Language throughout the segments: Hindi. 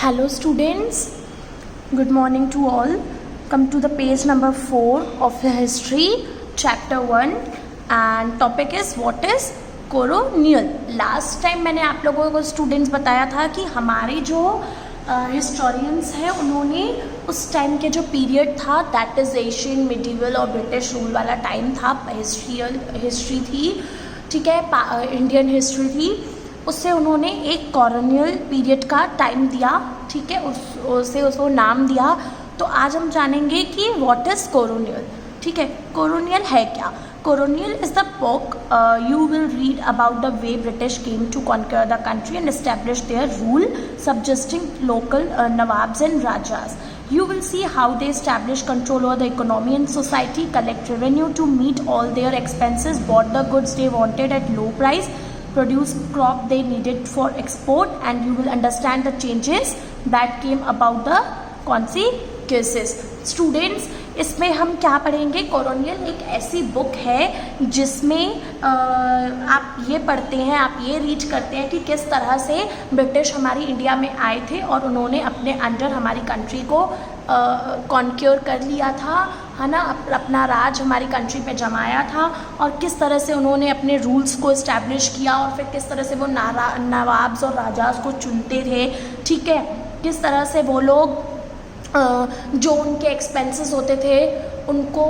Hello students, good morning to all. Come to the page number 4 of the history chapter 1 and topic is what is colonial. Last time मैंने आप लोगों को स्टूडेंट्स बताया था कि हमारे जो हिस्टोरियंस हैं उन्होंने उस टाइम के जो पीरियड था दैट इज़ एशियन मिडीवल और ब्रिटिश रूल वाला टाइम था, हिस्ट्री थी, ठीक है, इंडियन हिस्ट्री थी, उससे उन्होंने एक कॉलोनियल पीरियड का टाइम दिया, ठीक है, उसको नाम दिया। तो आज हम जानेंगे कि व्हाट इज़ कॉलोनियल, ठीक है। कॉलोनियल है क्या? Colonial is the book you will read about the way British came to conquer the country and establish their rule, subjecting local nawabs and rajas. You will see how they establish control over the economy and society, collect revenue to meet all their expenses, bought the goods they wanted at low price, produce crop they needed for export, and you will understand the changes that came about the consequences. Students, इसमें हम क्या पढ़ेंगे? कॉलोनियल एक ऐसी बुक है जिसमें आप ये पढ़ते हैं, आप ये रीड करते हैं कि किस तरह से ब्रिटिश हमारी इंडिया में आए थे और उन्होंने अपने अंडर हमारी कंट्री को कॉन्क्योर कर लिया था, है ना, अपना राज हमारी कंट्री पे जमाया था और किस तरह से उन्होंने अपने रूल्स को इस्टेब्लिश किया और फिर किस तरह से वो नवाब्स और राजास को चुनते थे, ठीक है, किस तरह से वो लोग जो उनके एक्सपेंसेस होते थे उनको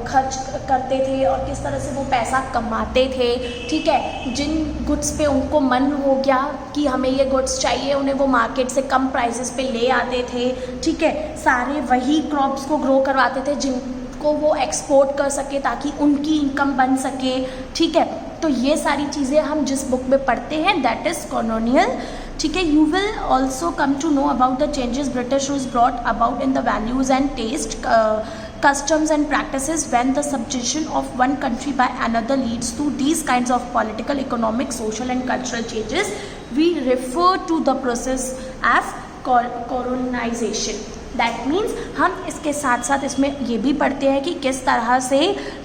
खर्च करते थे और किस तरह से वो पैसा कमाते थे, ठीक है। जिन गुड्स पे उनको मन हो गया कि हमें ये गुड्स चाहिए, उन्हें वो मार्केट से कम प्राइसेस पे ले आते थे, ठीक है। सारे वही क्रॉप्स को ग्रो करवाते थे जिनको वो एक्सपोर्ट कर सके ताकि उनकी इनकम बन सके, ठीक है। तो ये सारी चीज़ें हम जिस बुक में पढ़ते हैं दैट इज़ कॉलोनियल, ठीक है। You will also come to know about the changes British rules brought about in the values and taste, customs and practices when the subjugation of one country by another leads to these kinds of political, economic, social and cultural changes. We refer to the process as colonization. That means हम इसके साथ साथ इसमें ये भी पढ़ते हैं कि किस तरह से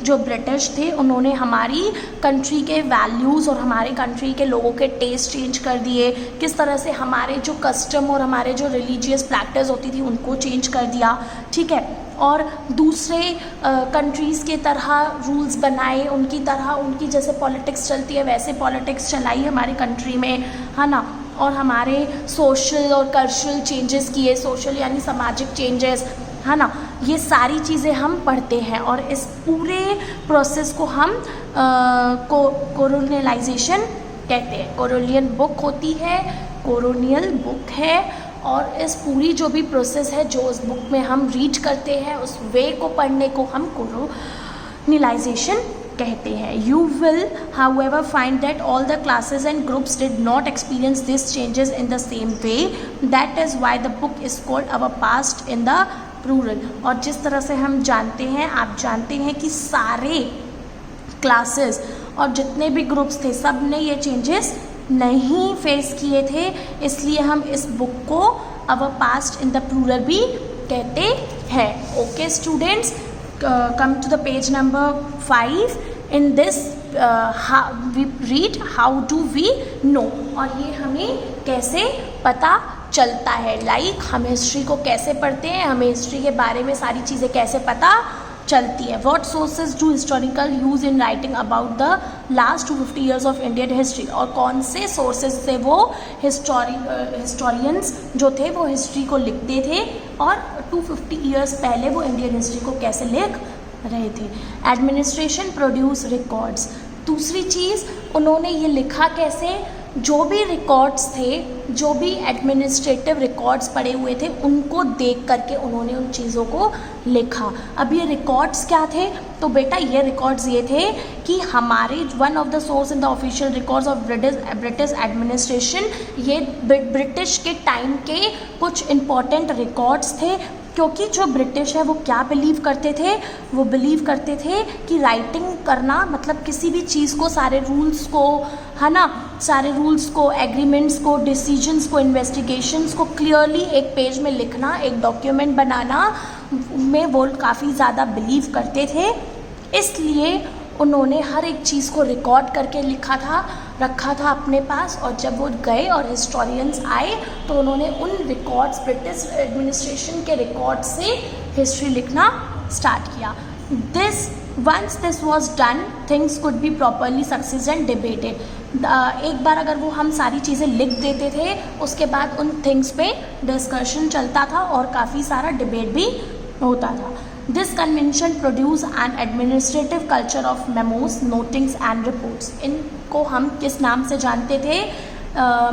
जो ब्रिटिश थे उन्होंने हमारी कंट्री के वैल्यूज़ और हमारे कंट्री के लोगों के टेस्ट चेंज कर दिए, किस तरह से हमारे जो कस्टम और हमारे जो रिलीजियस प्रैक्टिस होती थी उनको चेंज कर दिया, ठीक है। और दूसरे कंट्रीज़ के तरह रूल्स बनाए, उनकी तरह उनकी जैसे पॉलिटिक्स चलती है वैसे पॉलिटिक्स चलाई हमारी कंट्री में, है ना। और हमारे सोशल और कल्चरल चेंजेस किए, सोशल यानी सामाजिक चेंजेस, है ना। ये सारी चीज़ें हम पढ़ते हैं और इस पूरे प्रोसेस को हम कोलोनियलाइजेशन कहते हैं। कोलोनियल बुक होती है, कोलोनियल बुक है और इस पूरी जो भी प्रोसेस है जो उस बुक में हम रीड करते हैं उस वे को पढ़ने को हम कोलोनियलाइजेशन कहते हैं। You will, however, find that all the classes and groups did not experience these changes in the same way. That is why the book is called Our Past in the Plural. और जिस तरह से हम जानते हैं, आप जानते हैं कि सारे क्लासेस और जितने भी ग्रुप्स थे सब ने ये चेंजेस नहीं फेस किए थे, इसलिए हम इस बुक को Our Past in the Plural भी कहते हैं। Okay students, come to the page number 5. In this we read how do we know, और ये हमें कैसे पता चलता है, लाइक हम हिस्ट्री को कैसे पढ़ते हैं, हमें हिस्ट्री के बारे में सारी चीज़ें कैसे पता चलती है। What sources do historical use in writing about the last 250 years of Indian history, और कौन से सोर्सेज से वो हिस्टोरियंस जो थे वो हिस्ट्री को लिखते थे और 250 ईयर्स पहले वो इंडियन हिस्ट्री को कैसे लिख रहे थे। एडमिनिस्ट्रेशन प्रोड्यूस रिकॉर्ड्स, दूसरी चीज़ उन्होंने ये लिखा कैसे, जो भी रिकॉर्ड्स थे, जो भी एडमिनिस्ट्रेटिव रिकॉर्ड्स पड़े हुए थे उनको देख करके उन्होंने उन चीज़ों को लिखा। अब ये रिकॉर्ड्स क्या थे? तो बेटा ये रिकॉर्ड्स ये थे कि हमारे one of the source in the official records of British administration, ये ब्रिटिश के टाइम के कुछ इम्पॉर्टेंट रिकॉर्ड्स थे, क्योंकि जो ब्रिटिश है वो क्या बिलीव करते थे, वो बिलीव करते थे कि राइटिंग करना मतलब किसी भी चीज़ को, सारे रूल्स को, है ना, सारे रूल्स को, एग्रीमेंट्स को, डिसीजंस को, इन्वेस्टिगेशंस को क्लियरली एक पेज में लिखना, एक डॉक्यूमेंट बनाना में वो काफ़ी ज़्यादा बिलीव करते थे। इसलिए उन्होंने हर एक चीज़ को रिकॉर्ड करके रखा था अपने पास, और जब वो गए और हिस्टोरियंस आए तो उन्होंने उन रिकॉर्ड्स, ब्रिटिश एडमिनिस्ट्रेशन के रिकॉर्ड से हिस्ट्री लिखना स्टार्ट किया. Once this was done, things could be properly successed and debated. एक बार अगर वो हम सारी चीज़ें लिख देते थे, उसके बाद उन थिंग्स पे डिस्कशन चलता था और काफ़ी सारा डिबेट भी होता था. This convention produced an administrative culture of memos, notings and reports. इनको हम किस नाम से जानते थे?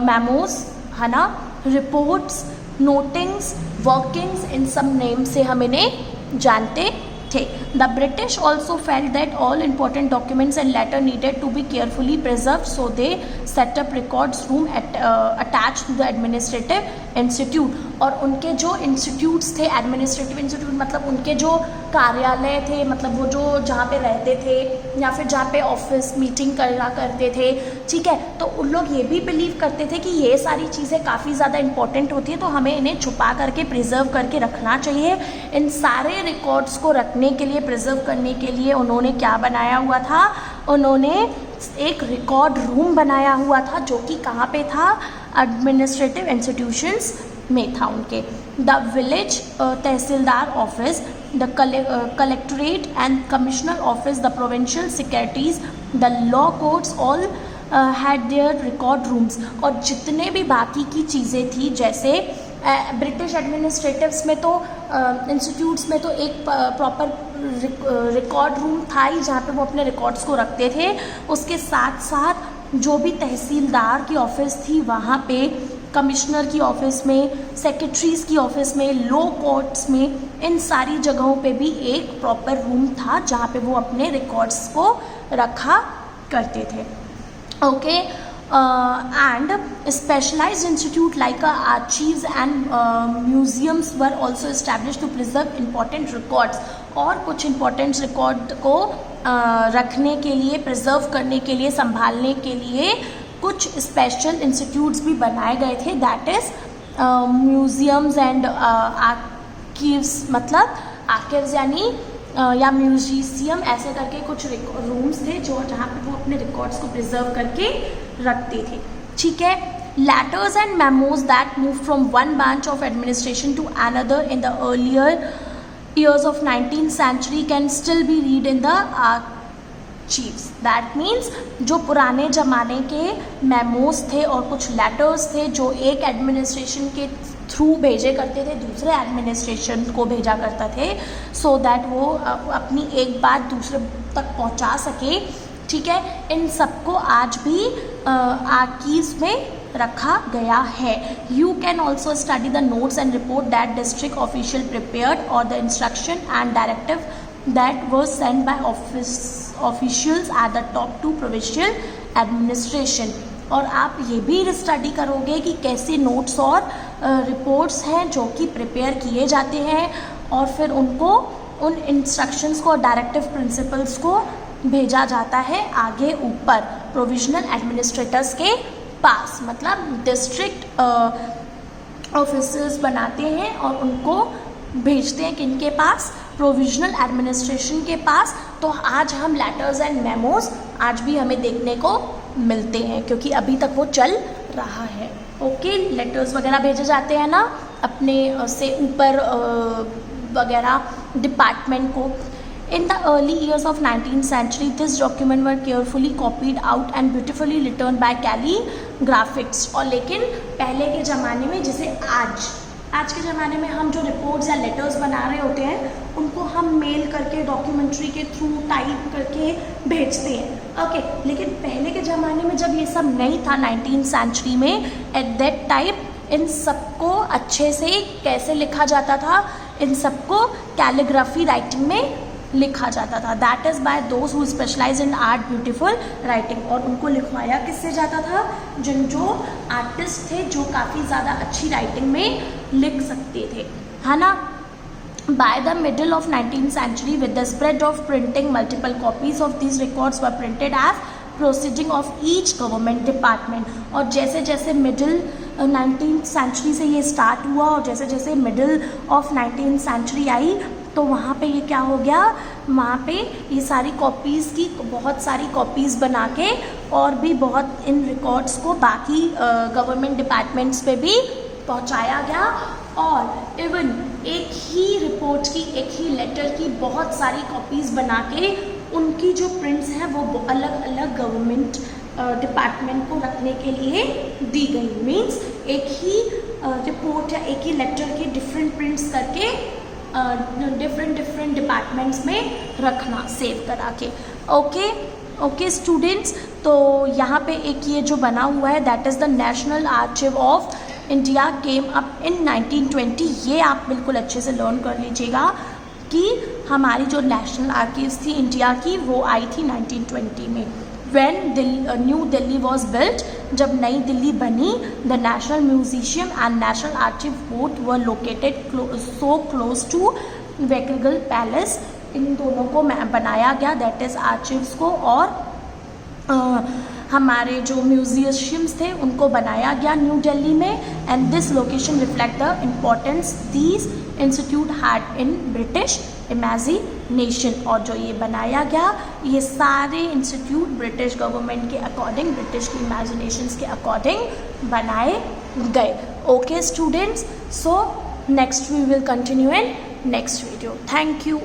मेमोज, है ना, रिपोर्ट्स, नोटिंग्स, वर्किंग्स, इन सब नेम से हम इन्हें जानते थे. The British also felt that all important documents and letters needed to be carefully preserved, so they set up records room attached to the administrative institute. और उनके जो इंस्टीट्यूट्स थे, एडमिनिस्ट्रेटिव इंस्टीट्यूट मतलब उनके जो कार्यालय थे, मतलब वो जो जहाँ पे रहते थे या फिर जहाँ पे ऑफिस मीटिंग करा करते थे, ठीक है, तो उन लोग ये भी बिलीव करते थे कि ये सारी चीज़ें काफ़ी ज़्यादा इंपॉर्टेंट होती है, तो हमें इन्हें छुपा करके प्रिजर्व करके रखना चाहिए. इन सारे रिकॉर्ड्स को रखने के लिए, प्रिजर्व करने के लिए उन्होंने क्या बनाया हुआ था? उन्होंने एक रिकॉर्ड रूम बनाया हुआ था, जो कि कहाँ पे था? एडमिनिस्ट्रेटिव इंस्टीट्यूशंस में था उनके. The village tehsildar office, the collectorate and commissioner office, the provincial secretaries, the law courts, all had there record rooms. और जितने भी बाकी की चीज़ें थी, जैसे ब्रिटिश एडमिनिस्ट्रेटिव्स में तो इंस्टीट्यूट्स में तो एक प्रॉपर रिकॉर्ड रूम था ही, जहाँ पे वो अपने रिकॉर्ड्स को रखते थे. उसके साथ साथ जो भी तहसीलदार की ऑफिस थी वहाँ पे, कमिश्नर की ऑफिस में, सेक्रेटरीज की ऑफिस में, लॉ कोर्ट्स में, इन सारी जगहों पे भी एक प्रॉपर रूम था जहाँ पे वो अपने रिकॉर्ड्स को रखा करते थे. Okay. And specialized institute like archives and museums were also established to preserve important records. और कुछ important record को रखने के लिए, प्रिजर्व करने के लिए, संभालने के लिए कुछ स्पेशल इंस्टीट्यूट्स भी बनाए गए थे. दैट इज़ म्यूजियम्स एंड आर्कीव्स, मतलब आर्कीव्स यानी या म्यूजियम, ऐसे करके कुछ रूम्स थे जो जहाँ पे वो अपने रिकॉर्ड्स को प्रिजर्व करके रखते थे. ठीक है. Letters and memos that move from one branch of administration to another in the earlier years of 19th century can still be read in the archives. That means जो पुराने ज़माने के मेमोज थे और कुछ लेटर्स थे जो एक एडमिनिस्ट्रेशन के थ्रू भेजे करते थे, दूसरे एडमिनिस्ट्रेशन को भेजा करता थे, सो दैट वो अपनी एक बात दूसरे तक पहुंचा सके. ठीक है. इन सबको आज भी आर्कीव्स में रखा गया है. You can also study the notes and report that district official prepared और the instruction and directive that were sent by officials at the top to provincial administration. और आप ये भी स्टडी करोगे कि कैसे नोट्स और रिपोर्ट्स हैं जो कि प्रिपेयर किए जाते हैं और फिर उनको, उन इंस्ट्रक्शंस को और डायरेक्टिव प्रिंसिपल्स को भेजा जाता है आगे ऊपर प्रोविजनल एडमिनिस्ट्रेटर्स के पास. मतलब डिस्ट्रिक्ट ऑफिसर्स बनाते हैं और उनको भेजते हैं किनके पास? प्रोविजनल एडमिनिस्ट्रेशन के पास. तो आज हम लेटर्स एंड मेमोज आज भी हमें देखने को मिलते हैं क्योंकि अभी तक वो चल रहा है. ओके. लेटर्स वगैरह भेजे जाते हैं ना अपने से ऊपर वगैरह डिपार्टमेंट को. In the early years of 19th century, this document were carefully copied out and beautifully written by calligraphics. और लेकिन पहले के ज़माने में, जैसे आज के ज़माने में हम जो रिपोर्ट्स या लेटर्स बना रहे होते हैं उनको हम मेल करके, डॉक्यूमेंट्री के थ्रू टाइप करके भेजते हैं. ओके. लेकिन पहले के ज़माने में जब ये सब नहीं था 19th सेंचुरी में, एट दैट टाइम इन सबको अच्छे से कैसे लिखा जाता था? इन सबको कैलीग्राफी राइटिंग में लिखा जाता था. That is by those who specialize in art beautiful writing. और उनको लिखवाया किससे जाता था? जो आर्टिस्ट थे जो काफ़ी ज़्यादा अच्छी राइटिंग में लिख सकते थे, है ना. By the middle of 19th century, with the spread of printing, multiple copies of these records were printed as proceeding of each government department. और जैसे जैसे मिडिल 19th सेंचुरी से ये स्टार्ट हुआ और जैसे जैसे मिडिल ऑफ 19th सेंचुरी आई तो वहाँ पे ये क्या हो गया, वहाँ पे ये सारी कॉपीज़ की बहुत सारी कॉपीज़ बना के और भी बहुत इन रिकॉर्ड्स को बाकी गवर्नमेंट डिपार्टमेंट्स पे भी पहुँचाया गया। और इवन एक ही रिपोर्ट की, एक ही लेटर की बहुत सारी कॉपीज़ बना के उनकी जो प्रिंट्स हैं वो अलग अलग गवर्नमेंट डिपार्टमेंट को रखने के लिए दी गई। मीन्स एक ही रिपोर्ट या एक ही लेटर के डिफरेंट प्रिंट्स करके डिफरेंट डिपार्टमेंट्स में रखना, सेव करा के। ओके स्टूडेंट्स, तो यहाँ पे एक ये जो बना हुआ है that is the national archive of India came up in 1920। ये आप बिल्कुल अच्छे से लर्न कर लीजिएगा कि हमारी जो नेशनल आर्काइव्स थी इंडिया की वो आई थी 1920 में। When New Delhi was built, जब नई दिल्ली बनी, the national museum and national archive both were located so close to viceregal palace. इन दोनों को बनाया गया, दैट इज़ आर्चिव्स को और हमारे जो म्यूजियम्स थे उनको बनाया गया न्यू दिल्ली में। And this location reflect the importance these institute had in British imagination. और जो ये बनाया गया, ये सारे इंस्टीट्यूट ब्रिटिश गवर्नमेंट के अकॉर्डिंग, ब्रिटिश की इमेजिनेशंस के अकॉर्डिंग बनाए गए। Okay students, so next we will continue in next video. Thank you.